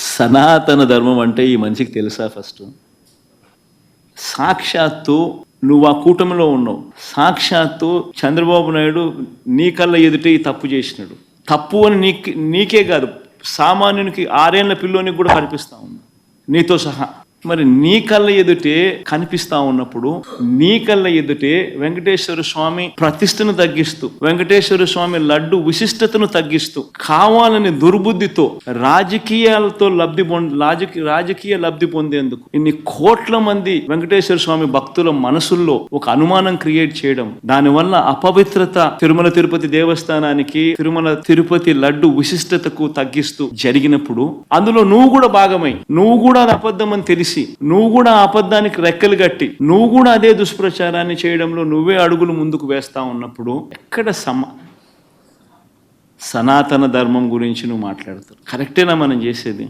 సనాతన ధర్మం అంటే ఈ మనిషికి తెలుసా? ఫస్ట్ సాక్షాత్తు నువ్వు ఆ కూటమిలో ఉన్నావు. సాక్షాత్తు చంద్రబాబు నాయుడు నీ కళ్ళ ఎదుటే ఈ తప్పు చేసినాడు. తప్పు అని నీకే కాదు, సామాన్యునికి 6 ఏళ్ల పిల్లోనికి కూడా కనిపిస్తా ఉంది, నీతో సహా. మరి నీ కళ్ళ ఎదుటే కనిపిస్తా ఉన్నప్పుడు, నీ కళ్ళ ఎదుటే వెంకటేశ్వర స్వామి ప్రతిష్టను తగ్గిస్తూ, వెంకటేశ్వర స్వామి లడ్డు విశిష్టతను తగ్గిస్తూ, కావాలని దుర్బుద్ధితో రాజకీయ లబ్ధి పొందేందుకు ఇన్ని కోట్ల మంది వెంకటేశ్వర స్వామి భక్తుల మనసుల్లో ఒక అనుమానం క్రియేట్ చేయడం, దానివల్ల అపవిత్రత తిరుమల తిరుపతి దేవస్థానానికి, తిరుమల తిరుపతి లడ్డు విశిష్టతకు తగ్గిస్తూ జరిగినప్పుడు, అందులో నువ్వు కూడా భాగమై, నువ్వు కూడా అది అబద్ధం అని తెలిసి, నువ్వు కూడా అబద్ధానికి రెక్కలు కట్టి, నువ్వు కూడా అదే దుష్ప్రచారాన్ని చేయడంలో నువ్వే అడుగులు ముందుకు వేస్తా ఉన్నప్పుడు ఎక్కడ సనాతన ధర్మం గురించి నువ్వు మాట్లాడతావు? కరెక్టేనా మనం చేసేది?